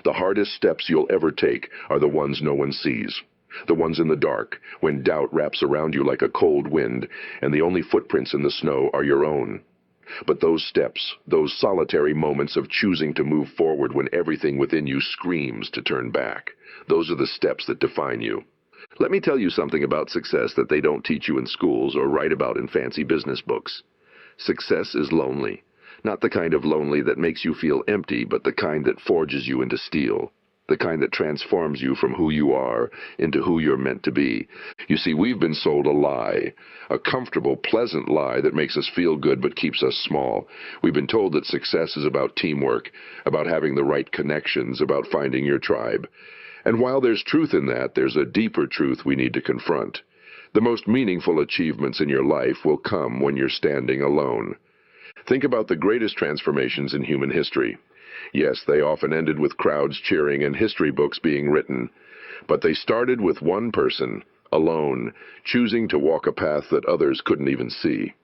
The hardest steps you'll ever take are the ones no one sees. The ones in the dark, when doubt wraps around you like a cold wind, and the only footprints in the snow are your own. But those steps, those solitary moments of choosing to move forward when everything within you screams to turn back, those are the steps that define you. Let me tell you something about success that they don't teach you in schools or write about in fancy business books. Success is lonely. Not the kind of lonely that makes you feel empty, but the kind that forges you into steel. The kind that transforms you from who you are into who you're meant to be. You see, we've been sold a lie. A comfortable, pleasant lie that makes us feel good but keeps us small. We've been told that success is about teamwork, about having the right connections, about finding your tribe. And while there's truth in that, there's a deeper truth we need to confront. The most meaningful achievements in your life will come when you're standing alone. Think about the greatest transformations in human history. Yes, they often ended with crowds cheering and history books being written. But they started with one person, alone, choosing to walk a path that others couldn't even see.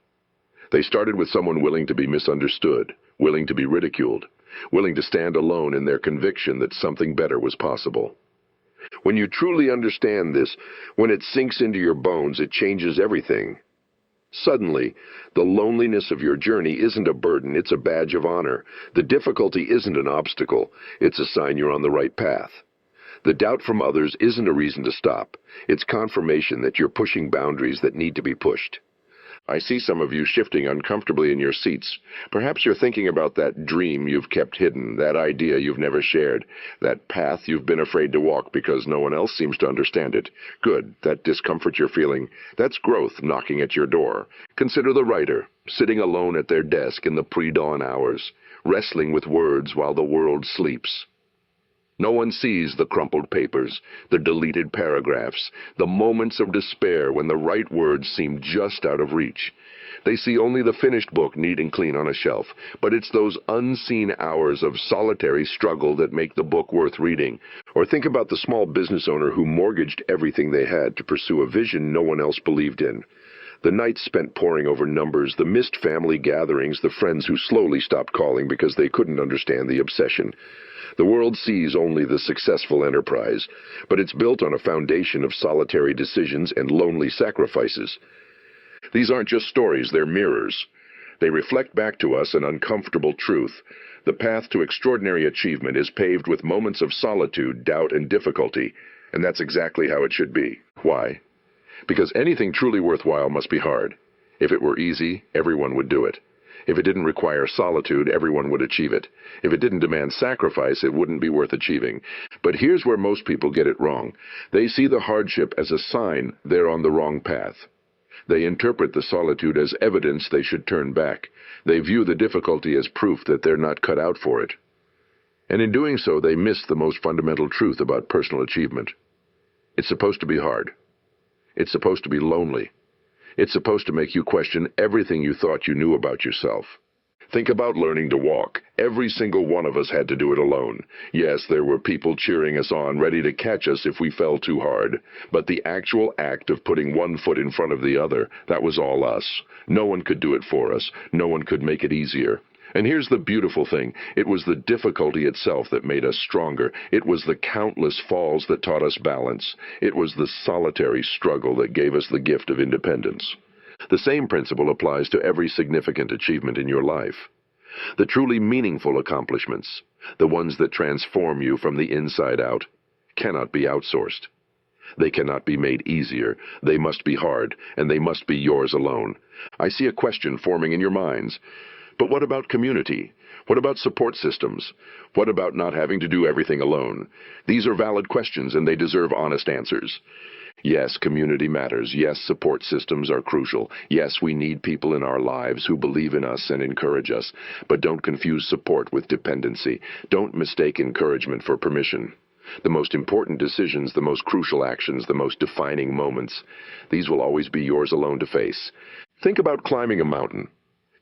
They started with someone willing to be misunderstood, willing to be ridiculed, willing to stand alone in their conviction that something better was possible. When you truly understand this, when it sinks into your bones, it changes everything. Suddenly, the loneliness of your journey isn't a burden, it's a badge of honor. The difficulty isn't an obstacle, it's a sign you're on the right path. The doubt from others isn't a reason to stop, it's confirmation that you're pushing boundaries that need to be pushed. I see some of you shifting uncomfortably in your seats. Perhaps you're thinking about that dream you've kept hidden, that idea you've never shared, that path you've been afraid to walk because no one else seems to understand it. Good, that discomfort you're feeling, that's growth knocking at your door. Consider the writer, sitting alone at their desk in the pre-dawn hours, wrestling with words while the world sleeps. No one sees the crumpled papers, the deleted paragraphs, the moments of despair when the right words seem just out of reach. They see only the finished book neat and clean on a shelf, but it's those unseen hours of solitary struggle that make the book worth reading. Or think about the small business owner who mortgaged everything they had to pursue a vision no one else believed in. The nights spent poring over numbers, the missed family gatherings, the friends who slowly stopped calling because they couldn't understand the obsession. The world sees only the successful enterprise, but it's built on a foundation of solitary decisions and lonely sacrifices. These aren't just stories, they're mirrors. They reflect back to us an uncomfortable truth. The path to extraordinary achievement is paved with moments of solitude, doubt, and difficulty, and that's exactly how it should be. Why? Because anything truly worthwhile must be hard. If it were easy, everyone would do it. If it didn't require solitude, everyone would achieve it. If it didn't demand sacrifice, it wouldn't be worth achieving. But here's where most people get it wrong. They see the hardship as a sign they're on the wrong path. They interpret the solitude as evidence they should turn back. They view the difficulty as proof that they're not cut out for it. And in doing so, they miss the most fundamental truth about personal achievement. It's supposed to be hard. It's supposed to be lonely. It's supposed to make you question everything you thought you knew about yourself. Think about learning to walk. Every single one of us had to do it alone. Yes, there were people cheering us on, ready to catch us if we fell too hard. But the actual act of putting one foot in front of the other, that was all us. No one could do it for us. No one could make it easier. And here's the beautiful thing. It was the difficulty itself that made us stronger. It was the countless falls that taught us balance. It was the solitary struggle that gave us the gift of independence. The same principle applies to every significant achievement in your life. The truly meaningful accomplishments, the ones that transform you from the inside out, cannot be outsourced. They cannot be made easier. They must be hard, and they must be yours alone. I see a question forming in your minds. But what about community? What about support systems? What about not having to do everything alone? These are valid questions, and they deserve honest answers. Yes, community matters. Yes, support systems are crucial. Yes, we need people in our lives who believe in us and encourage us. But don't confuse support with dependency. Don't mistake encouragement for permission. The most important decisions, the most crucial actions, the most defining moments, these will always be yours alone to face. Think about climbing a mountain.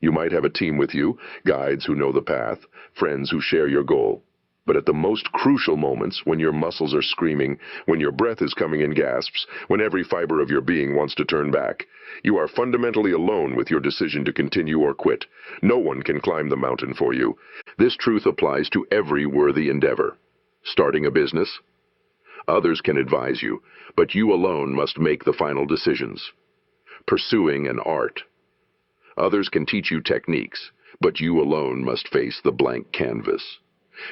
You might have a team with you, guides who know the path, friends who share your goal. But at the most crucial moments, when your muscles are screaming, when your breath is coming in gasps, when every fiber of your being wants to turn back, you are fundamentally alone with your decision to continue or quit. No one can climb the mountain for you. This truth applies to every worthy endeavor. Starting a business? Others can advise you, but you alone must make the final decisions. Pursuing an art. Others can teach you techniques, but you alone must face the blank canvas.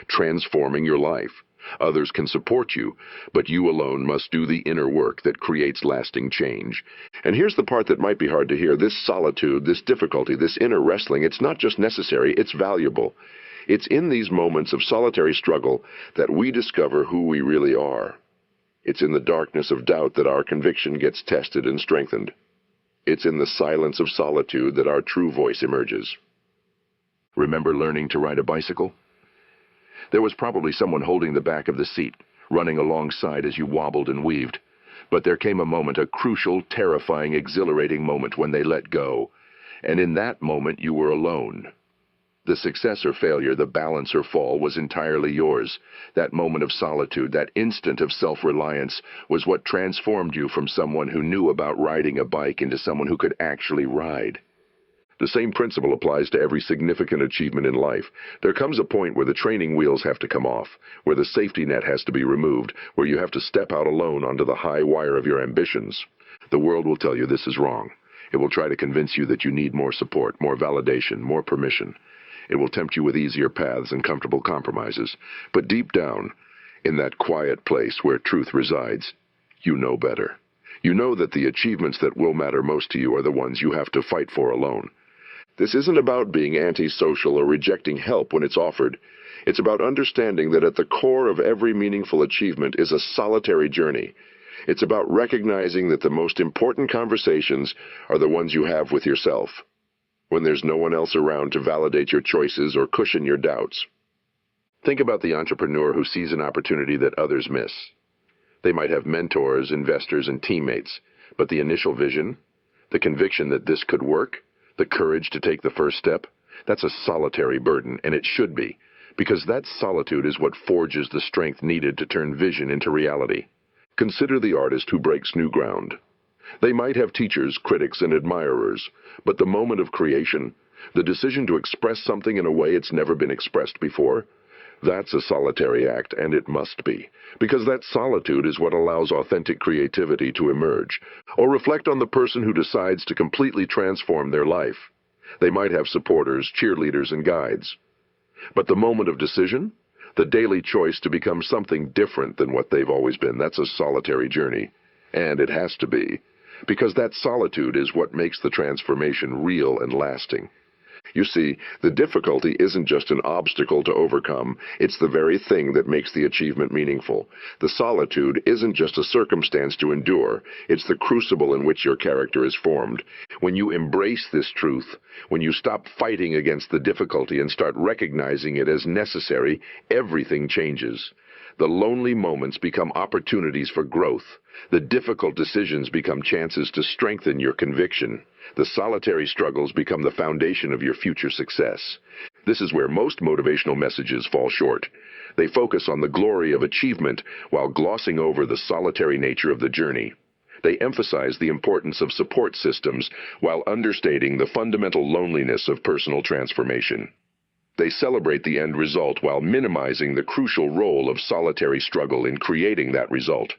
Transforming your life. Others can support you, but you alone must do the inner work that creates lasting change. And here's the part that might be hard to hear. This solitude, this difficulty, this inner wrestling, it's not just necessary, it's valuable. It's in these moments of solitary struggle that we discover who we really are. It's in the darkness of doubt that our conviction gets tested and strengthened. It's in the silence of solitude that our true voice emerges. Remember learning to ride a bicycle? There was probably someone holding the back of the seat, running alongside as you wobbled and weaved. But there came a moment, a crucial, terrifying, exhilarating moment when they let go. And in that moment you were alone. The success or failure, the balance or fall was entirely yours. That moment of solitude, that instant of self-reliance, was what transformed you from someone who knew about riding a bike into someone who could actually ride. The same principle applies to every significant achievement in life. There comes a point where the training wheels have to come off, where the safety net has to be removed, where you have to step out alone onto the high wire of your ambitions. The world will tell you this is wrong. It will try to convince you that you need more support, more validation, more permission. It will tempt you with easier paths and comfortable compromises. But deep down, in that quiet place where truth resides, you know better. You know that the achievements that will matter most to you are the ones you have to fight for alone. This isn't about being antisocial or rejecting help when it's offered. It's about understanding that at the core of every meaningful achievement is a solitary journey. It's about recognizing that the most important conversations are the ones you have with yourself, when there's no one else around to validate your choices or cushion your doubts. Think about the entrepreneur who sees an opportunity that others miss. They might have mentors, investors, and teammates, but the initial vision, the conviction that this could work, the courage to take the first step, that's a solitary burden, and it should be, because that solitude is what forges the strength needed to turn vision into reality. Consider the artist who breaks new ground. They might have teachers, critics, and admirers, but the moment of creation, the decision to express something in a way it's never been expressed before, that's a solitary act, and it must be, because that solitude is what allows authentic creativity to emerge. Or reflect on the person who decides to completely transform their life. They might have supporters, cheerleaders, and guides. But the moment of decision, the daily choice to become something different than what they've always been, that's a solitary journey. And it has to be, because that solitude is what makes the transformation real and lasting. You see, the difficulty isn't just an obstacle to overcome, it's the very thing that makes the achievement meaningful. The solitude isn't just a circumstance to endure, it's the crucible in which your character is formed. When you embrace this truth, when you stop fighting against the difficulty and start recognizing it as necessary, everything changes. The lonely moments become opportunities for growth. The difficult decisions become chances to strengthen your conviction. The solitary struggles become the foundation of your future success. This is where most motivational messages fall short. They focus on the glory of achievement while glossing over the solitary nature of the journey. They emphasize the importance of support systems while understating the fundamental loneliness of personal transformation. They celebrate the end result while minimizing the crucial role of solitary struggle in creating that result.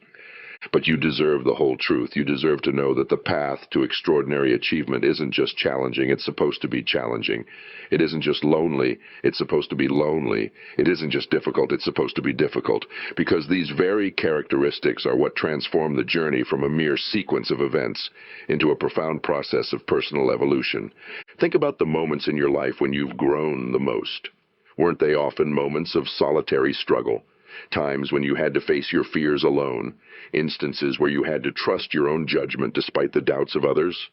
But you deserve the whole truth. You deserve to know that the path to extraordinary achievement isn't just challenging, it's supposed to be challenging. It isn't just lonely, it's supposed to be lonely. It isn't just difficult, it's supposed to be difficult. Because these very characteristics are what transform the journey from a mere sequence of events into a profound process of personal evolution. Think about the moments in your life when you've grown the most. Weren't they often moments of solitary struggle? Times when you had to face your fears alone, instances where you had to trust your own judgment despite the doubts of others?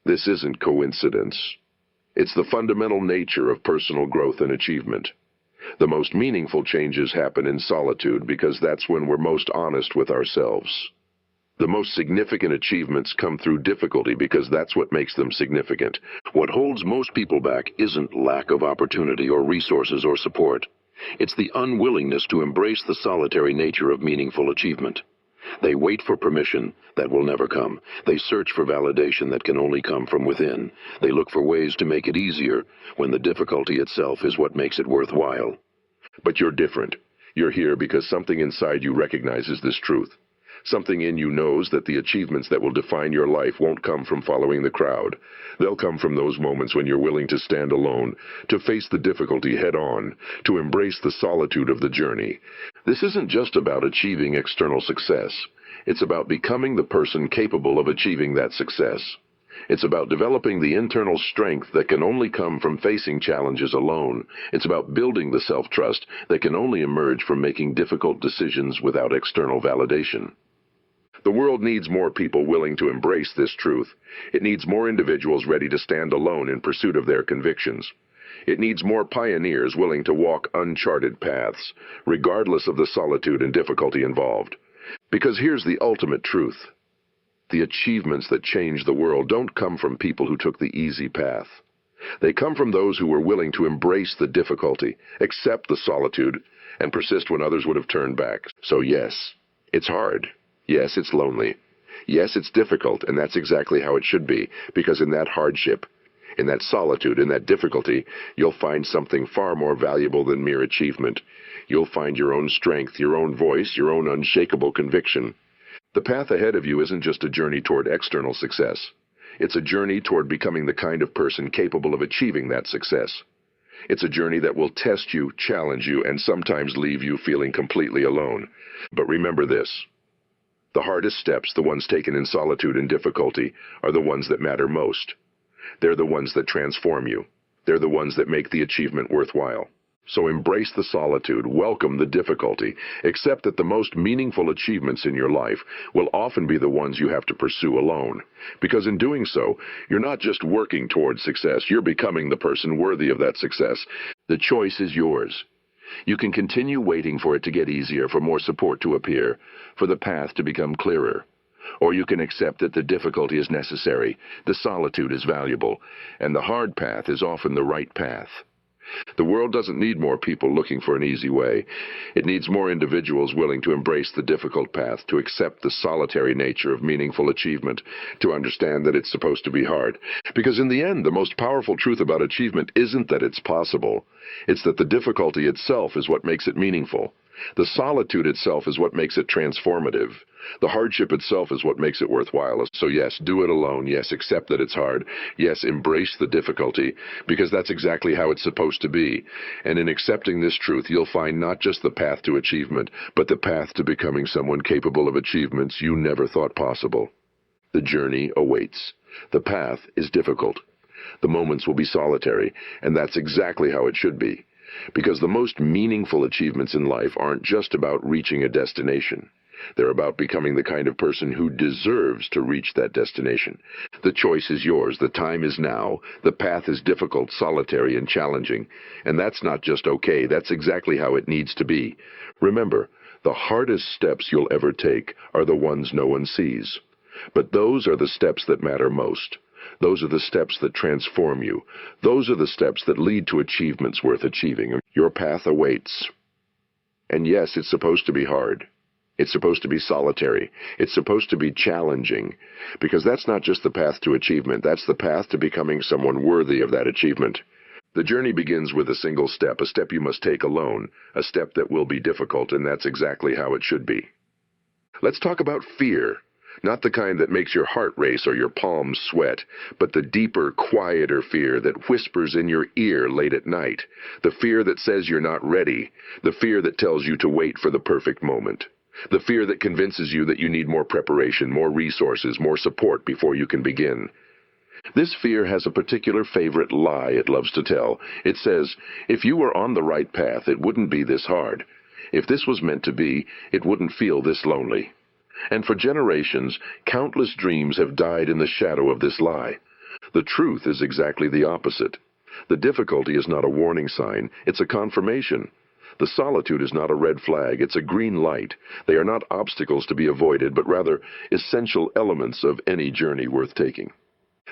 This isn't coincidence. It's the fundamental nature of personal growth and achievement. The most meaningful changes happen in solitude because that's when we're most honest with ourselves. The most significant achievements come through difficulty because that's what makes them significant. What holds most people back isn't lack of opportunity or resources or support. It's the unwillingness to embrace the solitary nature of meaningful achievement. They wait for permission that will never come. They search for validation that can only come from within. They look for ways to make it easier when the difficulty itself is what makes it worthwhile. But you're different. You're here because something inside you recognizes this truth. Something in you knows that the achievements that will define your life won't come from following the crowd. They'll come from those moments when you're willing to stand alone, to face the difficulty head on, to embrace the solitude of the journey. This isn't just about achieving external success. It's about becoming the person capable of achieving that success. It's about developing the internal strength that can only come from facing challenges alone. It's about building the self-trust that can only emerge from making difficult decisions without external validation. The world needs more people willing to embrace this truth. It needs more individuals ready to stand alone in pursuit of their convictions. It needs more pioneers willing to walk uncharted paths, regardless of the solitude and difficulty involved. Because here's the ultimate truth. The achievements that change the world don't come from people who took the easy path. They come from those who were willing to embrace the difficulty, accept the solitude, and persist when others would have turned back. So yes, it's hard. Yes, it's lonely. Yes, it's difficult, and that's exactly how it should be, because in that hardship, in that solitude, in that difficulty, you'll find something far more valuable than mere achievement. You'll find your own strength, your own voice, your own unshakable conviction. The path ahead of you isn't just a journey toward external success. It's a journey toward becoming the kind of person capable of achieving that success. It's a journey that will test you, challenge you, and sometimes leave you feeling completely alone. But remember this. The hardest steps, the ones taken in solitude and difficulty, are the ones that matter most. They're the ones that transform you. They're the ones that make the achievement worthwhile. So embrace the solitude, welcome the difficulty, accept that the most meaningful achievements in your life will often be the ones you have to pursue alone. Because in doing so, you're not just working towards success, you're becoming the person worthy of that success. The choice is yours. You can continue waiting for it to get easier, for more support to appear, for the path to become clearer. Or you can accept that the difficulty is necessary, the solitude is valuable, and the hard path is often the right path. The world doesn't need more people looking for an easy way. It needs more individuals willing to embrace the difficult path, to accept the solitary nature of meaningful achievement, to understand that it's supposed to be hard. Because in the end, the most powerful truth about achievement isn't that it's possible. It's that the difficulty itself is what makes it meaningful. The solitude itself is what makes it transformative. The hardship itself is what makes it worthwhile. So yes, do it alone. Yes, accept that it's hard. Yes, embrace the difficulty, because that's exactly how it's supposed to be. And in accepting this truth, you'll find not just the path to achievement, but the path to becoming someone capable of achievements you never thought possible. The journey awaits. The path is difficult. The moments will be solitary, and that's exactly how it should be. Because the most meaningful achievements in life aren't just about reaching a destination. They're about becoming the kind of person who deserves to reach that destination. The choice is yours. The time is now. The path is difficult, solitary, and challenging. And that's not just okay. That's exactly how it needs to be. Remember, the hardest steps you'll ever take are the ones no one sees. But those are the steps that matter most. Those are the steps that transform you. Those are the steps that lead to achievements worth achieving. Your path awaits. And yes, it's supposed to be hard. It's supposed to be solitary. It's supposed to be challenging. Because that's not just the path to achievement. That's the path to becoming someone worthy of that achievement. The journey begins with a single step, a step you must take alone, a step that will be difficult, and that's exactly how it should be. Let's talk about fear. Not the kind that makes your heart race or your palms sweat, but the deeper, quieter fear that whispers in your ear late at night. The fear that says you're not ready. The fear that tells you to wait for the perfect moment. The fear that convinces you that you need more preparation, more resources, more support before you can begin. This fear has a particular favorite lie it loves to tell. It says, if you were on the right path, it wouldn't be this hard. If this was meant to be, it wouldn't feel this lonely. And for generations, countless dreams have died in the shadow of this lie. The truth is exactly the opposite. The difficulty is not a warning sign, it's a confirmation. The solitude is not a red flag, it's a green light. They are not obstacles to be avoided, but rather essential elements of any journey worth taking.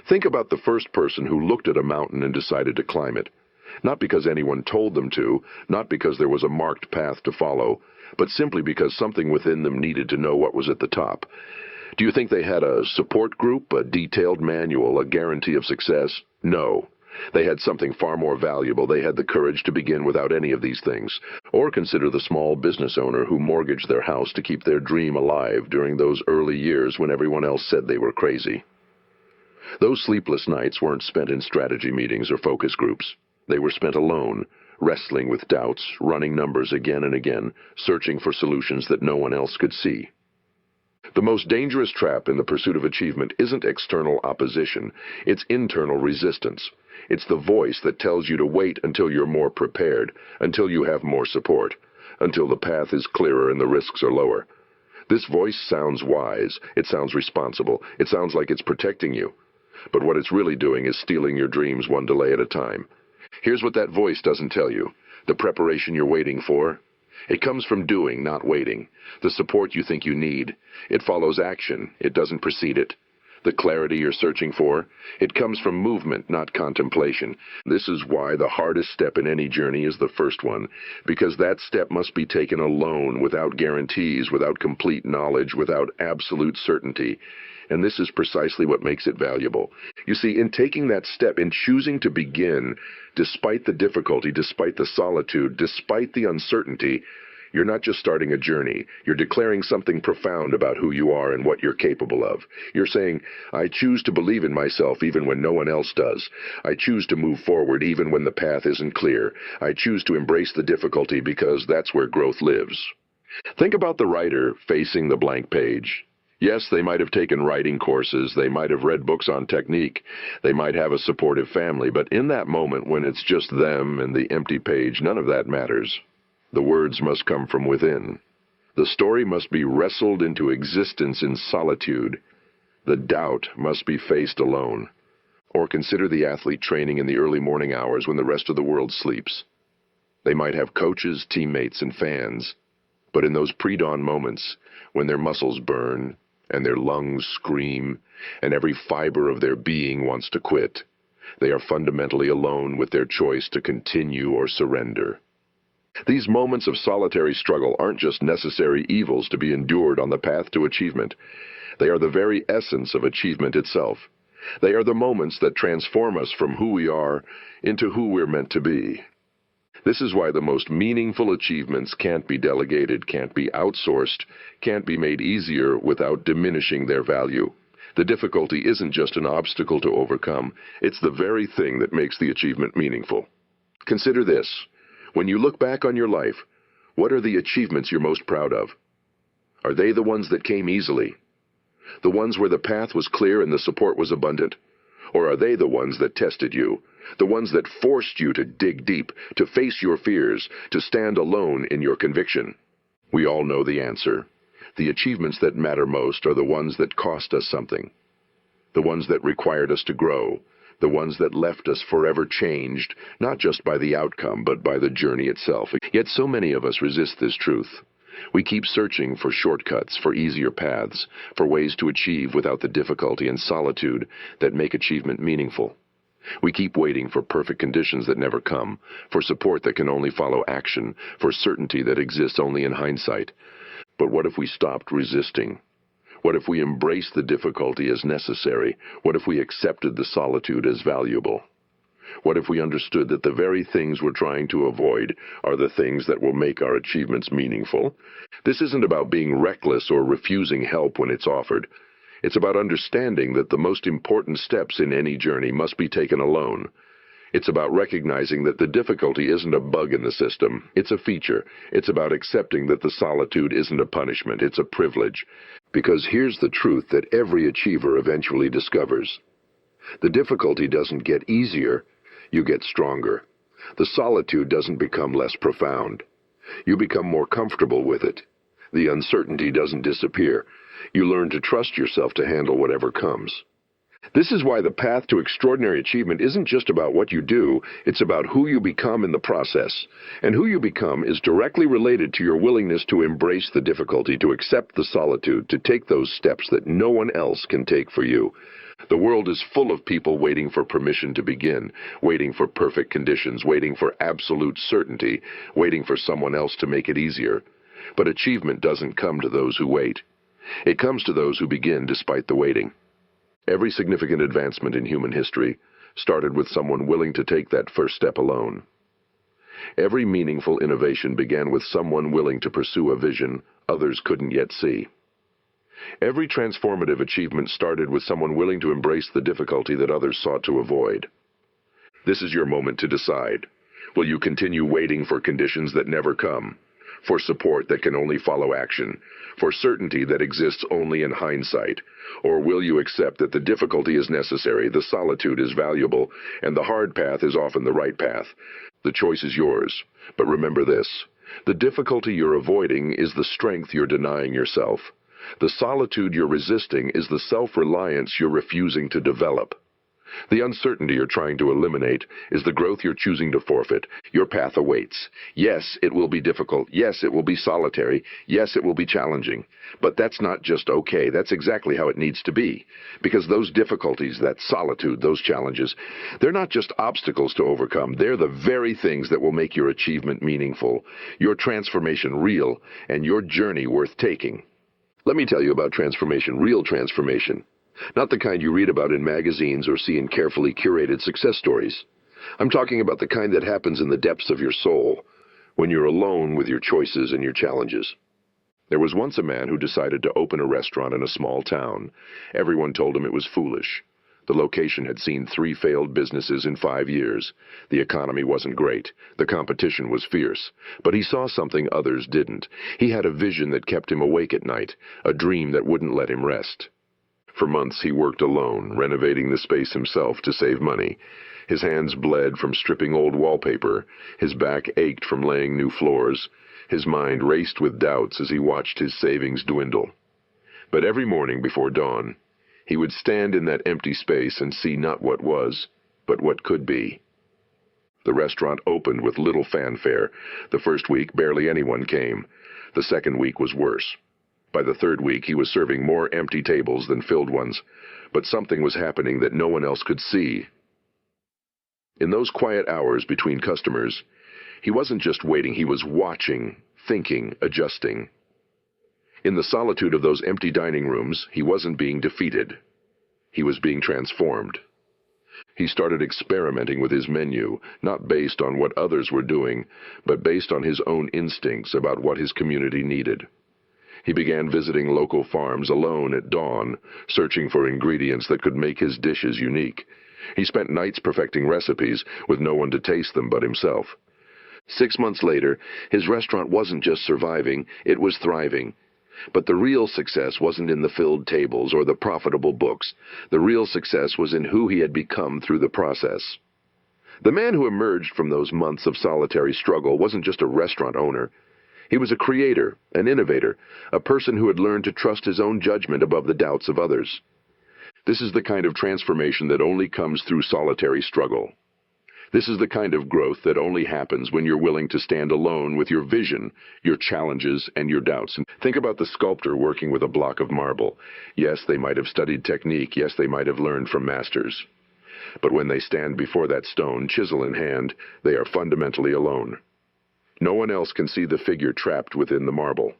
Think about the first person who looked at a mountain and decided to climb it. Not because anyone told them to, not because there was a marked path to follow, but simply because something within them needed to know what was at the top. Do you think they had a support group, a detailed manual, a guarantee of success? No. They had something far more valuable. They had the courage to begin without any of these things. Or consider the small business owner who mortgaged their house to keep their dream alive during those early years when everyone else said they were crazy. Those sleepless nights weren't spent in strategy meetings or focus groups. They were spent alone, wrestling with doubts, running numbers again and again, searching for solutions that no one else could see. The most dangerous trap in the pursuit of achievement isn't external opposition, it's internal resistance. It's the voice that tells you to wait until you're more prepared, until you have more support, until the path is clearer and the risks are lower. This voice sounds wise, it sounds responsible, it sounds like it's protecting you. But what it's really doing is stealing your dreams one delay at a time. Here's what that voice doesn't tell you. The preparation you're waiting for. It comes from doing, not waiting. The support you think you need. It follows action. It doesn't precede it. The clarity you're searching for. It comes from movement, not contemplation. This is why the hardest step in any journey is the first one, because that step must be taken alone, without guarantees, without complete knowledge, without absolute certainty. And this is precisely what makes it valuable. You see, in taking that step, in choosing to begin, despite the difficulty, despite the solitude, despite the uncertainty, you're not just starting a journey. You're declaring something profound about who you are and what you're capable of. You're saying, I choose to believe in myself even when no one else does. I choose to move forward even when the path isn't clear. I choose to embrace the difficulty because that's where growth lives. Think about the writer facing the blank page. Yes, they might have taken writing courses, they might have read books on technique, they might have a supportive family, but in that moment when it's just them and the empty page, none of that matters. The words must come from within. The story must be wrestled into existence in solitude. The doubt must be faced alone. Or consider the athlete training in the early morning hours when the rest of the world sleeps. They might have coaches, teammates, and fans, but in those pre-dawn moments, when their muscles burn, and their lungs scream, and every fiber of their being wants to quit, they are fundamentally alone with their choice to continue or surrender. These moments of solitary struggle aren't just necessary evils to be endured on the path to achievement. They are the very essence of achievement itself. They are the moments that transform us from who we are into who we're meant to be. This is why the most meaningful achievements can't be delegated, can't be outsourced, can't be made easier without diminishing their value. The difficulty isn't just an obstacle to overcome, it's the very thing that makes the achievement meaningful. Consider this. When you look back on your life, what are the achievements you're most proud of? Are they the ones that came easily? The ones where the path was clear and the support was abundant? Or are they the ones that tested you? The ones that forced you to dig deep, to face your fears, to stand alone in your conviction? We all know the answer. The achievements that matter most are the ones that cost us something. The ones that required us to grow. The ones that left us forever changed, not just by the outcome, but by the journey itself. Yet so many of us resist this truth. We keep searching for shortcuts, for easier paths, for ways to achieve without the difficulty and solitude that make achievement meaningful. We keep waiting for perfect conditions that never come, for support that can only follow action, for certainty that exists only in hindsight. But what if we stopped resisting? What if we embraced the difficulty as necessary? What if we accepted the solitude as valuable? What if we understood that the very things we're trying to avoid are the things that will make our achievements meaningful? This isn't about being reckless or refusing help when it's offered. It's about understanding that the most important steps in any journey must be taken alone. It's about recognizing that the difficulty isn't a bug in the system, it's a feature. It's about accepting that the solitude isn't a punishment, it's a privilege. Because here's the truth that every achiever eventually discovers. The difficulty doesn't get easier, you get stronger. The solitude doesn't become less profound. You become more comfortable with it. The uncertainty doesn't disappear. You learn to trust yourself to handle whatever comes. This is why the path to extraordinary achievement isn't just about what you do, it's about who you become in the process. And who you become is directly related to your willingness to embrace the difficulty, to accept the solitude, to take those steps that no one else can take for you. The world is full of people waiting for permission to begin, waiting for perfect conditions, waiting for absolute certainty, waiting for someone else to make it easier. But achievement doesn't come to those who wait. It comes to those who begin despite the waiting. Every significant advancement in human history, started with someone willing to take that first step alone. Every meaningful innovation began with someone willing to pursue a vision others couldn't yet see. Every transformative achievement started with someone willing to embrace the difficulty that others sought to avoid. This is your moment to decide. Will you continue waiting for conditions that never come? For support that can only follow action? For certainty that exists only in hindsight? Or will you accept that the difficulty is necessary, the solitude is valuable, and the hard path is often the right path? The choice is yours. But remember this: the difficulty you're avoiding is the strength you're denying yourself. The solitude you're resisting is the self-reliance you're refusing to develop. The uncertainty you're trying to eliminate is the growth you're choosing to forfeit. Your path awaits. Yes, it will be difficult. Yes, it will be solitary. Yes, it will be challenging. But that's not just okay. That's exactly how it needs to be. Because those difficulties, that solitude, those challenges, they're not just obstacles to overcome. They're the very things that will make your achievement meaningful, your transformation real, and your journey worth taking. Let me tell you about transformation, real transformation. Not the kind you read about in magazines or see in carefully curated success stories. I'm talking about the kind that happens in the depths of your soul, when you're alone with your choices and your challenges. There was once a man who decided to open a restaurant in a small town. Everyone told him it was foolish. The location had seen 3 failed businesses in 5 years. The economy wasn't great. The competition was fierce. But he saw something others didn't. He had a vision that kept him awake at night, a dream that wouldn't let him rest. For months he worked alone, renovating the space himself to save money. His hands bled from stripping old wallpaper. His back ached from laying new floors. His mind raced with doubts as he watched his savings dwindle. But every morning before dawn, he would stand in that empty space and see not what was, but what could be. The restaurant opened with little fanfare. The first week, barely anyone came. The second week was worse. By the third week, he was serving more empty tables than filled ones. But something was happening that no one else could see. In those quiet hours between customers, he wasn't just waiting, he was watching, thinking, adjusting. In the solitude of those empty dining rooms, he wasn't being defeated. He was being transformed. He started experimenting with his menu, not based on what others were doing, but based on his own instincts about what his community needed. He began visiting local farms alone at dawn, searching for ingredients that could make his dishes unique. He spent nights perfecting recipes with no one to taste them but himself. 6 months later, his restaurant wasn't just surviving, it was thriving. But the real success wasn't in the filled tables or the profitable books. The real success was in who he had become through the process. The man who emerged from those months of solitary struggle wasn't just a restaurant owner. He was a creator, an innovator, a person who had learned to trust his own judgment above the doubts of others. This is the kind of transformation that only comes through solitary struggle. This is the kind of growth that only happens when you're willing to stand alone with your vision, your challenges, and your doubts. And think about the sculptor working with a block of marble. Yes, they might have studied technique. Yes, they might have learned from masters. But when they stand before that stone, chisel in hand, they are fundamentally alone. No one else can see the figure trapped within the marble.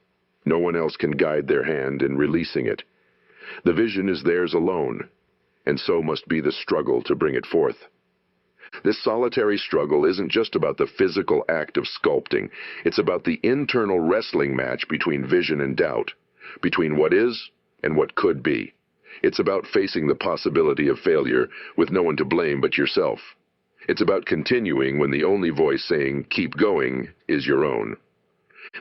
No one else can guide their hand in releasing it. The vision is theirs alone, and so must be the struggle to bring it forth. This solitary struggle isn't just about the physical act of sculpting. It's about the internal wrestling match between vision and doubt, between what is and what could be. It's about facing the possibility of failure with no one to blame but yourself. It's about continuing when the only voice saying, "keep going," is your own.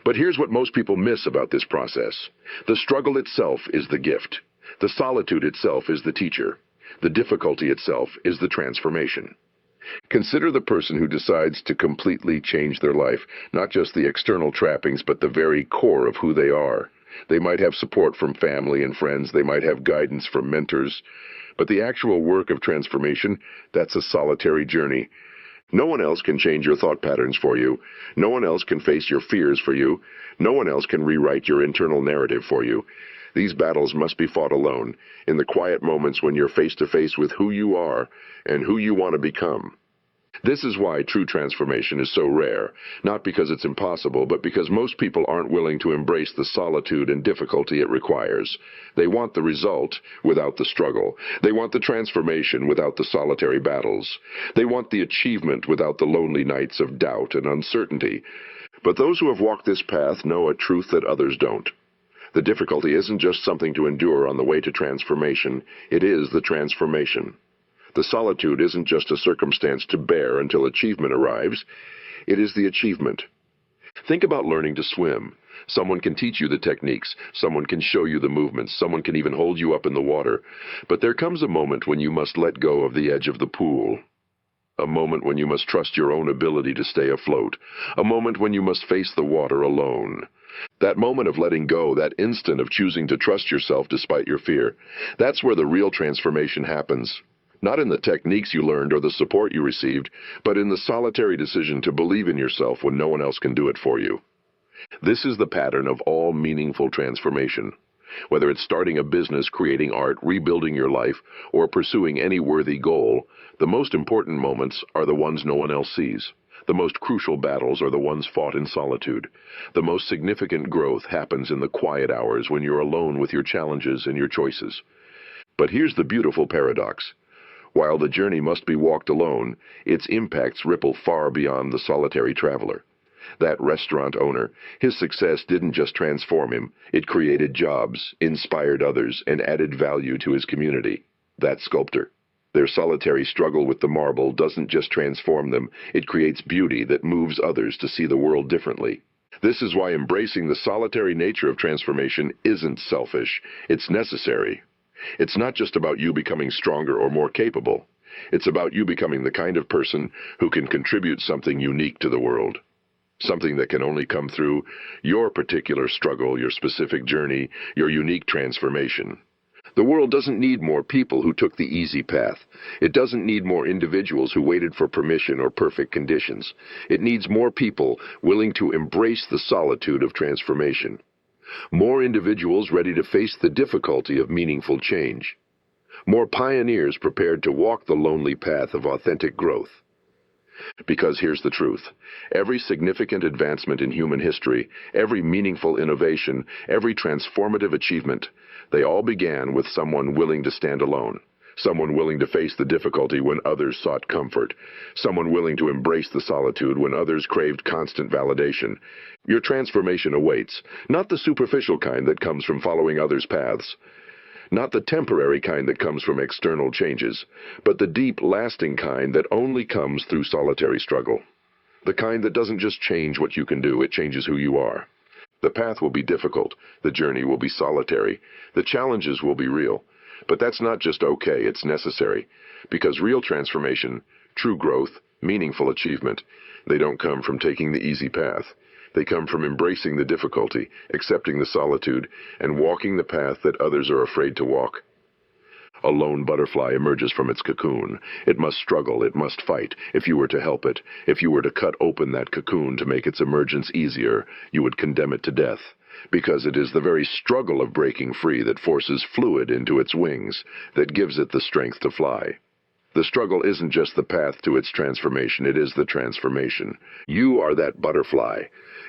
But here's what most people miss about this process. The struggle itself is the gift. The solitude itself is the teacher. The difficulty itself is the transformation. Consider the person who decides to completely change their life, not just the external trappings, but the very core of who they are. They might have support from family and friends, they might have guidance from mentors, but the actual work of transformation, that's a solitary journey. No one else can change your thought patterns for you. No one else can face your fears for you. No one else can rewrite your internal narrative for you. These battles must be fought alone, in the quiet moments when you're face to face with who you are and who you want to become. This is why true transformation is so rare, not because it's impossible, but because most people aren't willing to embrace the solitude and difficulty it requires. They want the result without the struggle. They want the transformation without the solitary battles. They want the achievement without the lonely nights of doubt and uncertainty. But those who have walked this path know a truth that others don't. The difficulty isn't just something to endure on the way to transformation, it is the transformation. The solitude isn't just a circumstance to bear until achievement arrives, it is the achievement. Think about learning to swim. Someone can teach you the techniques, someone can show you the movements, someone can even hold you up in the water. But there comes a moment when you must let go of the edge of the pool. A moment when you must trust your own ability to stay afloat. A moment when you must face the water alone. That moment of letting go, that instant of choosing to trust yourself despite your fear, that's where the real transformation happens. Not in the techniques you learned or the support you received, but in the solitary decision to believe in yourself when no one else can do it for you. This is the pattern of all meaningful transformation. Whether it's starting a business, creating art, rebuilding your life, or pursuing any worthy goal, the most important moments are the ones no one else sees. The most crucial battles are the ones fought in solitude. The most significant growth happens in the quiet hours when you're alone with your challenges and your choices. But here's the beautiful paradox. While the journey must be walked alone, its impacts ripple far beyond the solitary traveler. That restaurant owner, his success didn't just transform him, it created jobs, inspired others, and added value to his community. That sculptor, their solitary struggle with the marble doesn't just transform them, it creates beauty that moves others to see the world differently. This is why embracing the solitary nature of transformation isn't selfish, it's necessary. It's not just about you becoming stronger or more capable. It's about you becoming the kind of person who can contribute something unique to the world. Something that can only come through your particular struggle, your specific journey, your unique transformation. The world doesn't need more people who took the easy path. It doesn't need more individuals who waited for permission or perfect conditions. It needs more people willing to embrace the solitude of transformation. More individuals ready to face the difficulty of meaningful change. More pioneers prepared to walk the lonely path of authentic growth. Because here's the truth. Every significant advancement in human history, every meaningful innovation, every transformative achievement, they all began with someone willing to stand alone. Someone willing to face the difficulty when others sought comfort. Someone willing to embrace the solitude when others craved constant validation. Your transformation awaits, not the superficial kind that comes from following others' paths, not the temporary kind that comes from external changes, but the deep, lasting kind that only comes through solitary struggle. The kind that doesn't just change what you can do, it changes who you are. The path will be difficult, the journey will be solitary, the challenges will be real. But that's not just okay, it's necessary. Because real transformation, true growth, meaningful achievement, they don't come from taking the easy path. They come from embracing the difficulty, accepting the solitude, and walking the path that others are afraid to walk. A lone butterfly emerges from its cocoon. It must struggle, it must fight. If you were to help it, if you were to cut open that cocoon to make its emergence easier, you would condemn it to death. Because it is the very struggle of breaking free that forces fluid into its wings, that gives it the strength to fly. The struggle isn't just the path to its transformation, it is the transformation. You are that butterfly.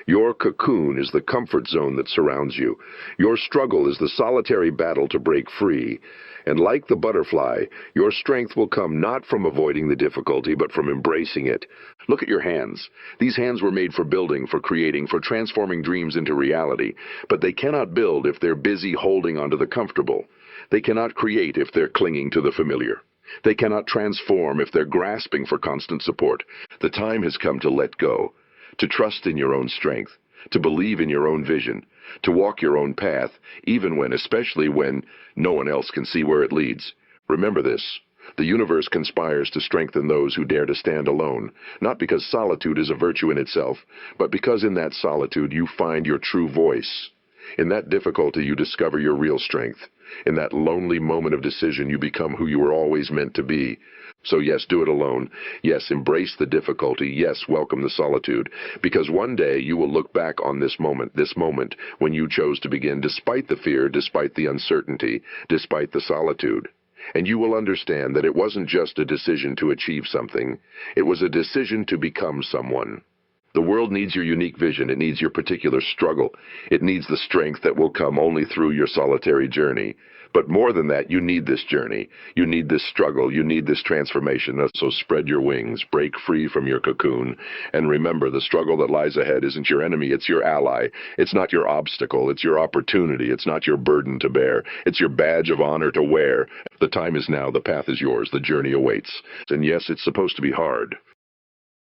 Your cocoon is the comfort zone that surrounds you. Your struggle is the solitary battle to break free. And like the butterfly, your strength will come not from avoiding the difficulty, but from embracing it. Look at your hands. These hands were made for building, for creating, for transforming dreams into reality. But they cannot build if they're busy holding onto the comfortable. They cannot create if they're clinging to the familiar. They cannot transform if they're grasping for constant support. The time has come to let go, to trust in your own strength, to believe in your own vision, to walk your own path, even when, especially when, no one else can see where it leads. Remember this. The universe conspires to strengthen those who dare to stand alone, not because solitude is a virtue in itself, but because in that solitude you find your true voice. In that difficulty you discover your real strength. In that lonely moment of decision you become who you were always meant to be. So yes, do it alone. Yes, embrace the difficulty. Yes, welcome the solitude. Because one day you will look back on this moment when you chose to begin despite the fear, despite the uncertainty, despite the solitude. And you will understand that it wasn't just a decision to achieve something, it was a decision to become someone. The world needs your unique vision. It needs your particular struggle. It needs the strength that will come only through your solitary journey. But more than that, you need this journey. You need this struggle. You need this transformation. So spread your wings, break free from your cocoon, and remember, the struggle that lies ahead isn't your enemy, it's your ally. It's not your obstacle, it's your opportunity. It's not your burden to bear. It's your badge of honor to wear. The time is now. The path is yours. The journey awaits. And yes, it's supposed to be hard.